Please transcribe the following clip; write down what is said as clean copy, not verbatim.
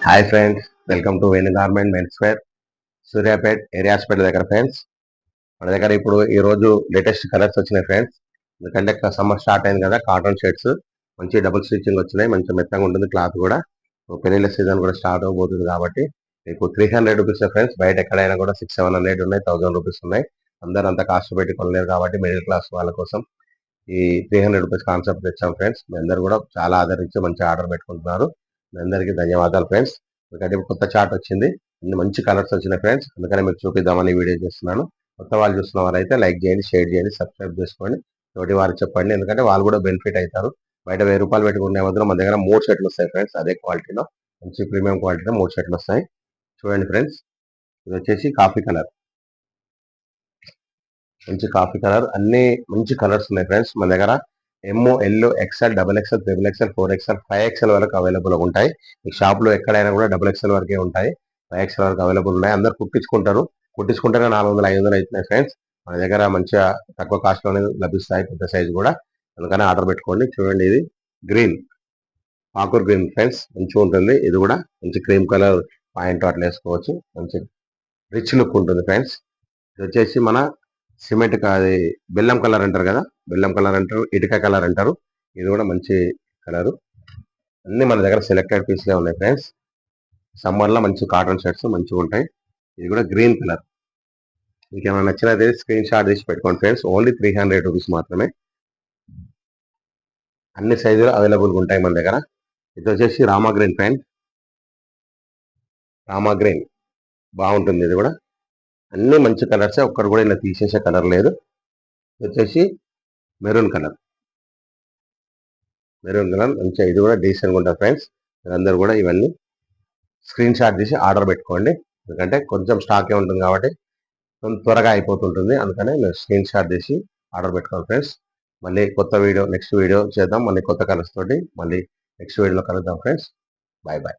Hi friends, welcome to Venu garment mens wear Suryapet area hospital దగ్గర friends. మన దగ్గర ఇప్పుడు ఈ రోజు లేటెస్ట్ కలర్స్ వచ్చినాయి ఫ్రెండ్స్. ఎందుకంటే సమ్మర్ స్టార్ట్ అయింది కదా, కాటన్ షర్ట్స్ మంచి డబుల్ స్టిచ్చింగ్ వచ్చినాయి. మంచి మెత్తగా ఉంటుంది క్లాత్ కూడా. పెళ్లిళ్ళ సీజన్ కూడా స్టార్ట్ అవబోతుంది కాబట్టి మీకు 300 రూపీస్ ఫ్రెండ్స్. బయట ఎక్కడైనా కూడా 600-700 ఉన్నాయి, 1000 రూపీస్ ఉన్నాయి. అందరూ అంత కాస్ట్ పెట్టి కొనలేరు కాబట్టి మిడిల్ క్లాస్ వాళ్ళ కోసం ఈ 300 రూపీస్ కాన్సెప్ట్ తెచ్చాం ఫ్రెండ్స్. మీ అందరూ కూడా చాలా ఆదరించి మంచి ఆర్డర్ పెట్టుకుంటున్నారు. మీ అందరికీ ధన్యవాదాలు ఫ్రెండ్స్. ఎందుకంటే ఇప్పుడు కొత్త చార్ట్ వచ్చింది, అన్ని మంచి కలర్స్ వచ్చినాయి ఫ్రెండ్స్. అందుకని మీకు చూపిద్దామని వీడియో చేస్తున్నాను. కొత్త వాళ్ళు చూస్తున్న వారైతే లైక్ చేయండి, షేర్ చేయండి, సబ్స్క్రైబ్ చేసుకోండి. తోటి వారికి చెప్పండి, ఎందుకంటే వాళ్ళు కూడా బెనిఫిట్ అవుతారు. బయట 1000 రూపాయలు పెట్టుకునే వద్ద మన దగ్గర 3 షర్ట్లు వస్తాయి ఫ్రెండ్స్. అదే క్వాలిటీలో మంచి ప్రీమియం క్వాలిటీలో 3 షర్ట్లు వస్తాయి. చూడండి ఫ్రెండ్స్, ఇది వచ్చేసి కాఫీ కలర్, మంచి కాఫీ కలర్. అన్ని మంచి కలర్స్ ఉన్నాయి ఫ్రెండ్స్ మన దగ్గర. L, XL, XXL, XXL, 4XL, 5XL వరకు అవైలబుల్ ఉంటాయి. ఈ షాప్ లో ఎక్కడైనా కూడా XXL వరకే ఉంటాయి, 5XL వరకు అవైలబుల్ ఉన్నాయి. అందరు కుట్టించుకుంటారు, కుట్టించుకుంటేనే 400-500 అవుతున్నాయి ఫ్రెండ్స్. మన దగ్గర మంచిగా తక్కువ కాస్ట్ లోనే లభిస్తాయి, పెద్ద సైజు కూడా. అందుకని ఆర్డర్ పెట్టుకోండి. చూడండి, ఇది గ్రీన్, ఆకూర్ గ్రీన్ ఫ్రెండ్స్, మంచిగా ఉంటుంది. ఇది కూడా మంచి క్రీమ్ కలర్ పాయింట్ అట్లా వేసుకోవచ్చు, మంచి రిచ్ లుక్ ఉంటుంది ఫ్రెండ్స్. ఇది వచ్చేసి మన సిమెంట్ అది బెల్లం కలర్ అంటారు కదా, బెల్లం కలర్ అంటారు, ఇటుక కలర్ అంటారు. ఇది కూడా మంచి కలరు. అన్ని మన దగ్గర సెలెక్టెడ్ పీస్లే ఉన్నాయి ఫ్రెండ్స్. సమ్మర్ లో మంచి కాటన్ షర్ట్స్ మంచిగా ఉంటాయి. ఇది కూడా గ్రీన్ కలర్. మీకు ఏమైనా నచ్చినది స్క్రీన్ షాట్ తీసి పెట్టుకోండి ఫ్రెండ్స్. ఓన్లీ 300 రూపీస్ మాత్రమే. అన్ని సైజులు అవైలబుల్గా ఉంటాయి మన దగ్గర. ఇది వచ్చేసి Rama green friend, Rama green బాగుంటుంది. ఇది కూడా అన్ని మంచి కలర్సే, ఒక్కరు కూడా ఇలా తీసేసే కలర్ లేదు. ఇది వచ్చేసి మెరూన్ కలర్, మెరూన్ కలర్ మంచిగా, ఇది కూడా డీసెంట్గా ఉంటుంది ఫ్రెండ్స్. మీరందరూ కూడా ఇవన్నీ స్క్రీన్ షాట్ తీసి ఆర్డర్ పెట్టుకోండి, ఎందుకంటే కొంచెం స్టాకే ఉంటుంది కాబట్టి త్వరగా అయిపోతుంటుంది. అందుకనే మీరు స్క్రీన్ షాట్ తీసి ఆర్డర్ పెట్టుకోండి ఫ్రెండ్స్. మళ్ళీ కొత్త వీడియో, నెక్స్ట్ వీడియో చేద్దాం. మళ్ళీ కొత్త కలర్స్ తోటి మళ్ళీ నెక్స్ట్ వీడియోలో కలుద్దాం ఫ్రెండ్స్. Bye bye.